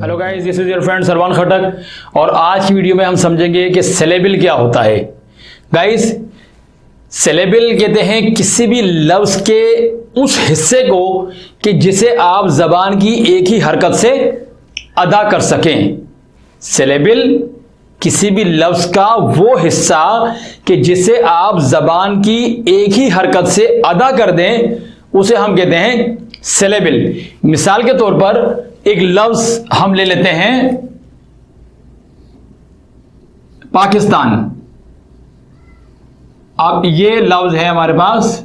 Hello guys, this is your friend Sarwan Khattak और आज की वीडियो में हम समझेंगे कि सिलेबल क्या होता है। गाइस, सिलेबल कहते हैं किसी भी लफ्ज के उस हिस्से को कि जिसे आप जबान की एक ही हरकत से अदा कर सकें। सिलेबल किसी भी लफ्ज का वो हिस्सा कि जिसे आप जबान की एक ही हरकत से अदा कर दें, उसे हम कहते हैं सिलेबल। मिसाल के तौर पर एक लफ्ज हम ले लेते हैं पाकिस्तान। अब ये लफ्ज है हमारे पास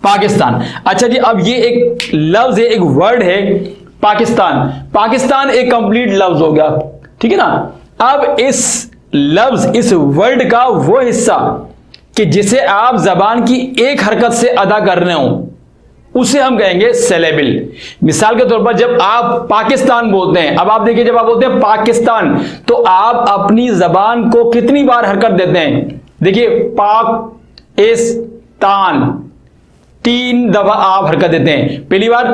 पाकिस्तान। अच्छा जी, अब ये एक लफ्ज है, एक वर्ड है पाकिस्तान। पाकिस्तान एक कंप्लीट लफ्ज हो गया, ठीक है ना। अब इस लफ्ज, इस वर्ड का वो हिस्सा कि जिसे आप जबान की एक हरकत से अदा कर रहे हो, उसे हम कहेंगे सिलेबल। मिसाल के तौर पर जब आप पाकिस्तान बोलते हैं, अब आप देखिए, जब आप बोलते हैं पाकिस्तान तो आप अपनी जबान को कितनी बार हरकत देते हैं। देखिए, पाक-इस-तान, 3 दफा आप हरकत देते हैं। पहली बार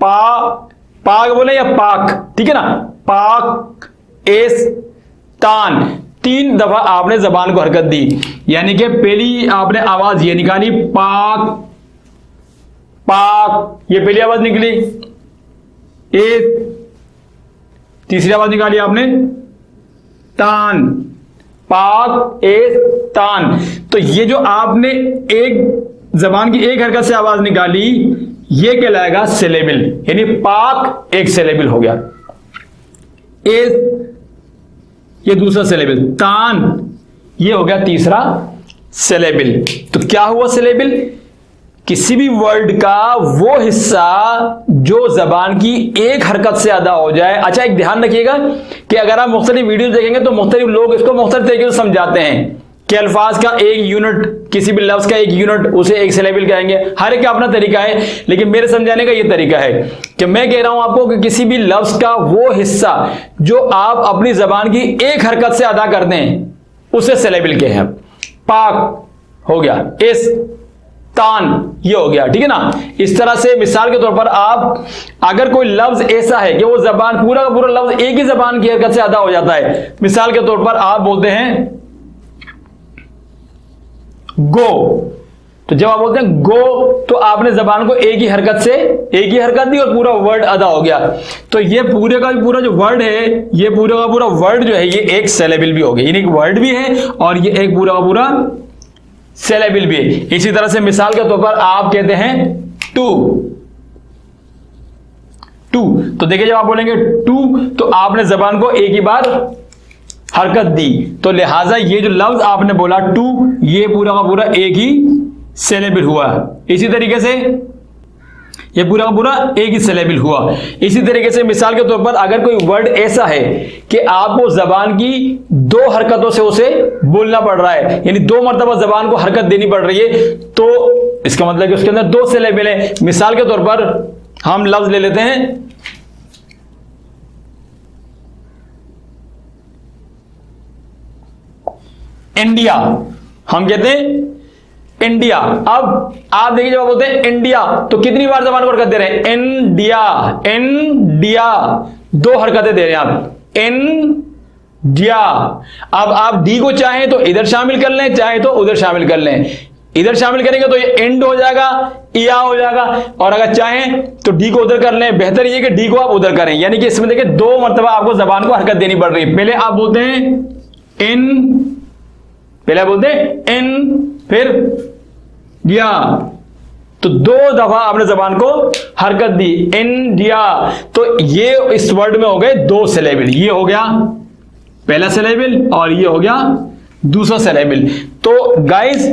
पाक बोले या पाक, ठीक है ना, पाक-इस-तान, 3 दफा आपने जबान को हरकत दी, यानी कि पहली आपने आवाज ये निकाली पाक पाक, ये पहली आवाज निकली। तीसरी आवाज निकाली आपने तान, पाक ए तान। तो ये जो आपने एक जबान की एक हरकत से आवाज निकाली, ये कहलाएगा सिलेबल, यानी पाक एक सिलेबल हो गया। ये दूसरा सिलेबल, तान ये हो गया तीसरा सिलेबल। तो क्या हुआ सिलेबल? किसी भी वर्ड का वो हिस्सा जो जबान की एक हरकत से अदा हो जाए। अच्छा, एक ध्यान रखिएगा कि अगर आप मुख्तलिफ वीडियो देखेंगे तो मुख्तलिफ लोग इसको मुख्तलिफ तरीके से समझाते हैं कि अल्फाज का एक यूनिट, किसी भी लफ्ज का एक यूनिट, उसे एक सिलेबल कहेंगे। हर एक का अपना तरीका है, लेकिन मेरे समझाने का ये तरीका है कि मैं कह रहा हूं आपको कि किसी भी लफ्ज का वो हिस्सा जो आप अपनी जबान की एक हरकत से अदा कर दें, उसे सिलेबल कहें। पाक हो गया, इस तान ये हो गया, ठीक है ना। इस तरह से मिसाल के तौर पर आप अगर कोई लफ्ज ऐसा है कि वो जबान पूरा का पूरा लफ्ज एक ही जबान की हरकत से अदा हो जाता है। मिसाल के तौर पर आप बोलते हैं गो, तो जब आप बोलते हैं गो तो आपने जबान को एक ही हरकत से एक ही हरकत दी और पूरा वर्ड अदा हो गया। तो ये पूरे का पूरा जो वर्ड है, ये पूरा का पूरा वर्ड जो है, ये एक सिलेबल भी हो गया, यानी एक वर्ड भी है और ये एक पूरा का पूरा सिलेबल भी है। इसी तरह से मिसाल के तौर पर आप कहते हैं टू, तो देखिए, जब आप बोलेंगे टू तो आपने जबान को एक ही बार हरकत दी, तो लिहाजा ये जो लफ्ज आपने बोला टू, ये पूरा का पूरा एक ही सिलेबल हुआ। इसी तरीके से ये पूरा का पूरा एक ही सिलेबल हुआ। इसी तरीके से मिसाल के तौर पर अगर कोई वर्ड ऐसा है कि आपको जबान की 2 हरकतों से उसे बोलना पड़ रहा है, यानी 2 मरतबा जबान को हरकत देनी पड़ रही है, तो इसका मतलब कि उसके अंदर 2 सिलेबल है। मिसाल के तौर पर हम लफ्ज ले लेते हैं इंडिया। हम कहते हैं इंडिया। अब आप देखिए, जब आप बोलते हैं इंडिया तो कितनी बार जबान को हरकत दे रहे हैं? इंडिया, इंडिया, 2 हरकतें दे रहे हैं आप, इंडिया। अब आप डी को चाहें तो इधर शामिल कर लें, चाहे तो उधर शामिल कर लें। इधर शामिल करेंगे तो ये एंड हो जाएगा, या हो जाएगा, और अगर चाहें तो डी को उधर कर लें। बेहतर ये कि डी को आप उधर करें, यानी कि इसमें देखिए 2 मरतबा आपको जबान को हरकत देनी पड़ रही है। पहले आप बोलते हैं इन, पहले बोलते हैं इन, फिर दिया, तो 2 दफा आपने जबान को हरकत दी, इंडिया। तो ये इस वर्ड में हो गए 2 सिलेबल, ये हो गया पहला सिलेबल और ये हो गया दूसरा सिलेबल। तो गाइस,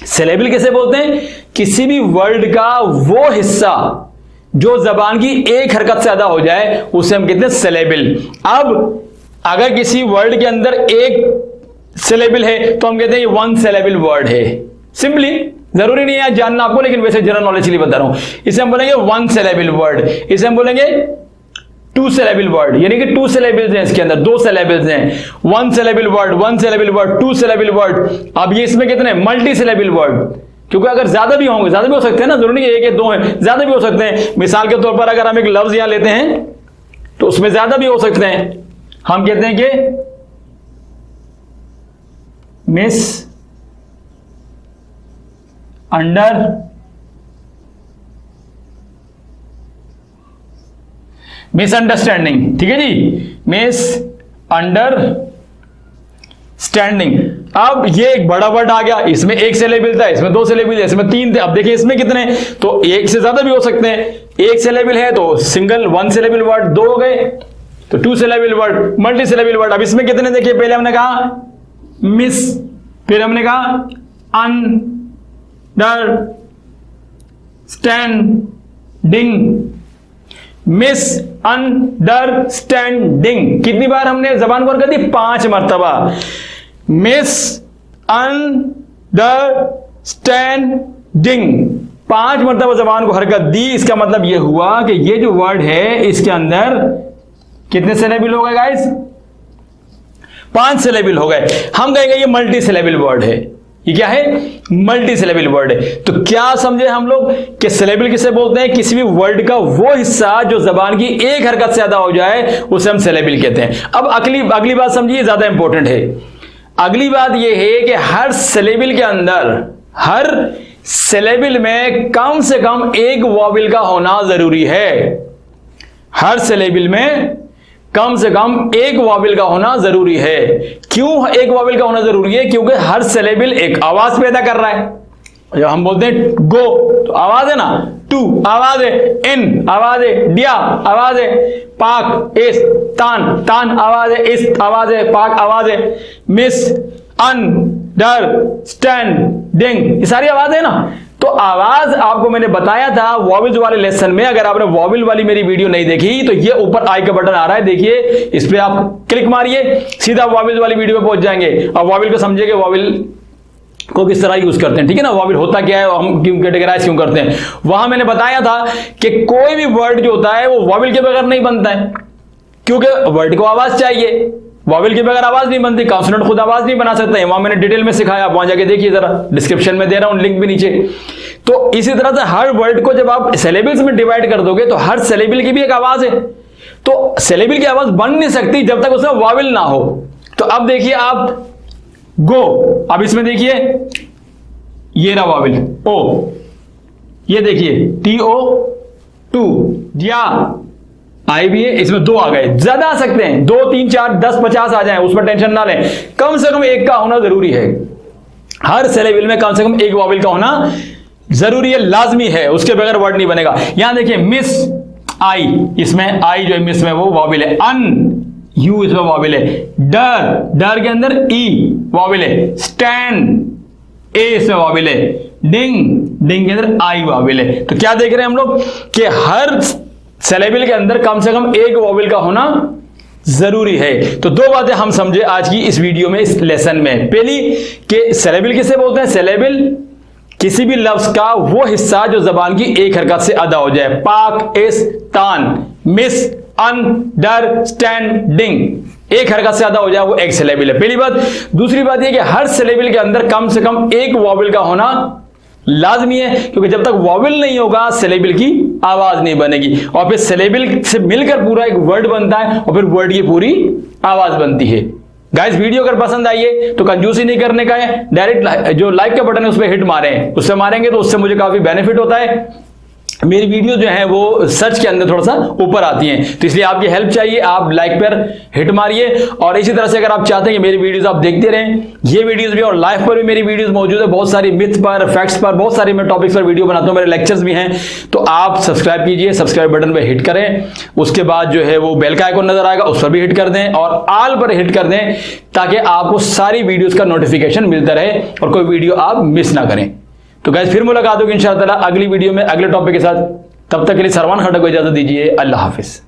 सिलेबल कैसे बोलते हैं? किसी भी वर्ड का वो हिस्सा जो जबान की एक हरकत से अदा हो जाए, उसे हम कहते हैं सिलेबल। अब अगर किसी वर्ड के अंदर एक सिलेबल है तो हम कहते हैं ये 1 सिलेबल वर्ड है। सिंपली, जरूरी नहीं है जानना आपको, लेकिन वैसे जनरल नॉलेज के लिए बता रहा हूं। इसे हम बोलेंगे 1 सिलेबल वर्ड, इसे हम बोलेंगे 2 सिलेबल वर्ड, यानी कि 2 सिलेबल्स हैं इसके अंदर, 2 सिलेबल्स हैं। 1 syllable word, 1 syllable word, 2 syllable word. अब ये इसमें कितने? मल्टी सिलेबल वर्ड, क्योंकि अगर ज्यादा भी होंगे, ज्यादा भी हो सकते हैं ना, जरूरी नहीं है 1 या 2 है, ज्यादा भी हो सकते हैं। मिसाल के तौर पर अगर हम एक लफ्ज यहां लेते हैं तो उसमें ज्यादा भी हो सकते हैं। हम कहते हैं कि मिस अंडर मिसअंडरस्टैंडिंग, ठीक है जी, मिस अंडर स्टैंडिंग। अब ये एक बड़ा वर्ड आ गया, इसमें 1 सिलेबल था, इसमें 2 सिलेबल, इसमें 3 थे। अब देखिए इसमें कितने, तो 1 से ज्यादा भी हो सकते हैं। 1 सिलेबल है तो सिंगल 1 सिलेबल वर्ड, 2 हो गए तो 2 syllable word, multi syllable word. अब इसमें कितने देखिए, पहले हमने कहा मिस, फिर हमने कहा अंडरस्टैंडिंग, मिस अंडरस्टैंडिंग। कितनी बार हमने जबान को कर दी? 5 मरतबा। मिस अंडरस्टैंडिंग, 5 मरतबा जबान को हरकत दी। इसका मतलब यह हुआ कि ये जो वर्ड है इसके अंदर कितने सिलेबल हो गए गाइस? 5 सिलेबल हो गए। हम कहेंगे ये मल्टी सिलेबल वर्ड है। ये क्या है? मल्टी सिलेबल वर्ड है। तो क्या समझे हम लोग कि सिलेबल किसे बोलते हैं? किसी भी वर्ड का वो हिस्सा जो जबान की एक हरकत से ज्यादा हो जाए उसे हम सिलेबल कहते हैं। अब अगली बात समझिए, ज्यादा इंपॉर्टेंट है। अगली बात यह है कि हर सिलेबल के अंदर, हर सिलेबल में कम से कम 1 वॉवेल का होना जरूरी है। हर सिलेबल में कम से कम 1 वॉवेल का होना जरूरी है। क्यों 1 वॉवेल का होना जरूरी है? क्योंकि हर सिलेबल एक आवाज पैदा कर रहा है। जब हम बोलते हैं गो तो आवाज है ना, टू आवाज है, इन आवाज है, डिया आवाज है, पाक इस, तान तान आवाज है, इस आवाज है, पाक आवाज है, मिस अंडरस्टैंडिंग, ये सारी आवाज है ना। तो आवाज आपको मैंने बताया था वॉवेल्स वाले लेसन में। अगर आपने वॉवेल वाली मेरी वीडियो नहीं देखी तो ये ऊपर आई का बटन आ रहा है, देखिए, इस पे आप क्लिक मारिए, सीधा वॉवेल वाली वीडियो पे पहुंच जाएंगे और वॉवेल को समझिएगा, वॉवेल को किस तरह यूज करते हैं, ठीक है ना, वॉवेल होता क्या है, हम क्यों कैटेगराइज क्यों करते हैं। वहां मैंने बताया था कि कोई भी वर्ड जो होता है वो वॉवेल के बगैर नहीं बनता है, क्योंकि वर्ड को आवाज चाहिए। वॉवेल के बगैर आवाज नहीं बनती, कॉन्सोनेंट खुद आवाज नहीं बना सकते हैं। वहां मैंने डिटेल में सिखाया, आप वहां जाके देखिए, जरा डिस्क्रिप्शन में दे रहा हूं लिंक भी नीचे। तो इसी तरह से हर वर्ड को जब आप सिलेबल्स में डिवाइड कर दोगे तो हर सिलेबल की भी एक आवाज है। तो सिलेबल की आवाज बन नहीं सकती जब तक उसमें वॉवेल ना हो। तो अब देखिए आप गो, अब इसमें देखिए ये रहा वॉवेल ओ, ये देखिए TO2, या आई भी है, इसमें 2 आ गए, ज्यादा आ सकते हैं, 2 3 4 10 50 आ जाए, उसमें टेंशन ना लें। कम से कम 1 का होना जरूरी है। हर सिलेबल में कम से कम 1 वॉवेल का होना जरूरी है, लाजमी है, उसके बगैर वर्ड नहीं बनेगा। यहां देखिए मिस आई, इसमें आई जो है मिस में वो वॉवेल है, अन यू इसमें वॉवेल है, डर के अंदर ई वॉवेल है, स्टैंड ए इसमें वॉवेल है, डिंग के अंदर आई वॉवेल है। तो क्या देख रहे हैं हम लोग कि हर सिलेबल के अंदर कम से कम 1 वॉवेल का होना जरूरी है। तो 2 बातें हम समझे आज की इस वीडियो में, इस लेसन में। पहली कि सिलेबल किसे बोलते हैं? सिलेबल किसी भी लफ्ज का वो हिस्सा जो जबान की एक हरकत से अदा हो जाए। पाक इस, तान, मिस अंडरस्टैंडिंग, एक हरकत से ज्यादा हो जाए वो एक सिलेबल है, पहली बात। दूसरी बात यह कि हर सिलेबल के अंदर कम से कम 1 वॉवेल का होना लाजमी है, क्योंकि जब तक वॉवेल नहीं होगा सिलेबल की आवाज नहीं बनेगी, और फिर सिलेबल से मिलकर पूरा एक वर्ड बनता है और फिर वर्ड की पूरी आवाज बनती है। गाइस, वीडियो अगर पसंद आई है तो कंजूसी नहीं करने का है, डायरेक्ट जो लाइक का बटन है उस पर हिट मारें, उससे मारेंगे तो उससे मुझे काफी बेनिफिट होता है। मेरी वीडियो जो है वो सर्च के अंदर थोड़ा सा ऊपर आती हैं, तो इसलिए आपकी हेल्प चाहिए, आप लाइक पर हिट मारिए। और इसी तरह से अगर आप चाहते हैं कि मेरी वीडियोस आप देखते रहें, ये वीडियोस भी और लाइव पर भी मेरी वीडियोस मौजूद है, बहुत सारी मिथ पर, फैक्ट्स पर, बहुत सारी मैं टॉपिक्स पर वीडियो बनाता हूं, मेरे लेक्चर्स भी हैं। तो आप सब्सक्राइब कीजिए, सब्सक्राइब बटन पर हिट करें, उसके बाद जो है वो बेल का आइकन नजर आएगा उस पर भी हिट कर दें और ऑल पर हिट कर दें, ताकि आपको सारी वीडियोस का नोटिफिकेशन मिलता रहे और कोई वीडियो आप मिस ना करें। तो गाइस, फिर मुलाकात होगी इंशाअल्लाह अगली वीडियो में अगले टॉपिक के साथ। तब तक के लिए सरवान खट्टर को इजाजत दीजिए। अल्लाह हाफिज।